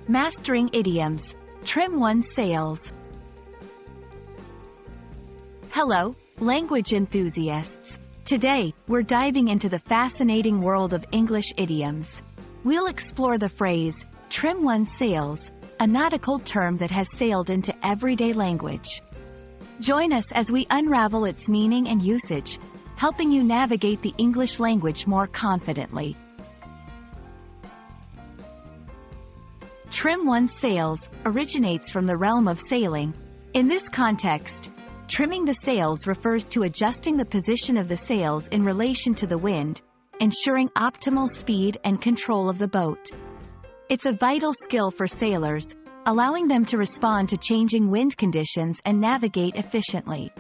Mastering idioms. Trim one's sails. Hello, language enthusiasts. Today, we're diving into the fascinating world of English idioms. We'll explore the phrase, trim one's sails, a nautical term that has sailed into everyday language. Join us as we unravel its meaning and usage, helping you navigate the English language more confidently. Trim one's sails originates from the realm of sailing. In this context, trimming the sails refers to adjusting the position of the sails in relation to the wind, ensuring optimal speed and control of the boat. It's a vital skill for sailors, allowing them to respond to changing wind conditions and navigate efficiently.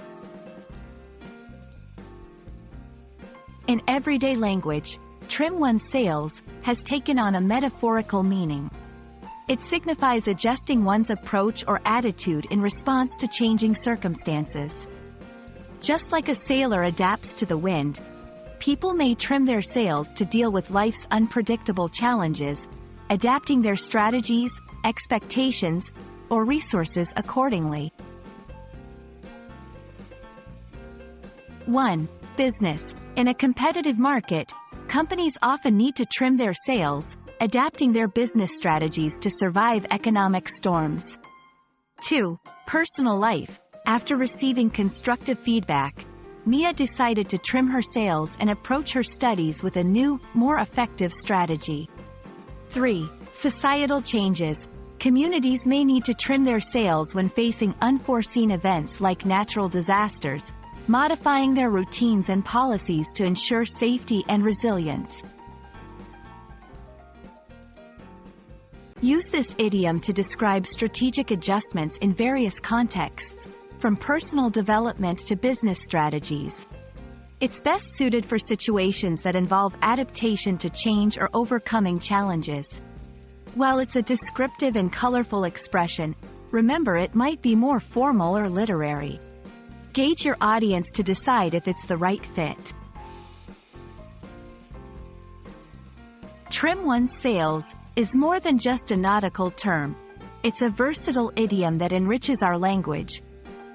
In everyday language, trim one's sails has taken on a metaphorical meaning. It signifies adjusting one's approach or attitude in response to changing circumstances. Just like a sailor adapts to the wind, people may trim their sails to deal with life's unpredictable challenges, adapting their strategies, expectations, or resources accordingly. 1. Business. In a competitive market, companies often need to trim their sails, adapting their business strategies to survive economic storms. 2. Personal life. After receiving constructive feedback, Mia decided to trim her sails and approach her studies with a new, more effective strategy. 3. Societal changes. Communities may need to trim their sails when facing unforeseen events like natural disasters, modifying their routines and policies to ensure safety and resilience. Use this idiom to describe strategic adjustments in various contexts, from personal development to business strategies. It's best suited for situations that involve adaptation to change or overcoming challenges. While it's a descriptive and colorful expression, remember it might be more formal or literary. Gauge your audience to decide if it's the right fit. Trim one's sails is more than just a nautical term. It's a versatile idiom that enriches our language,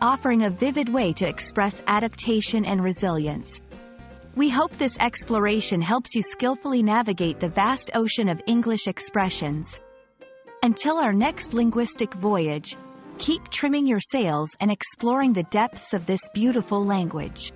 offering a vivid way to express adaptation and resilience. We hope this exploration helps you skillfully navigate the vast ocean of English expressions. Until our next linguistic voyage, keep trimming your sails and exploring the depths of this beautiful language.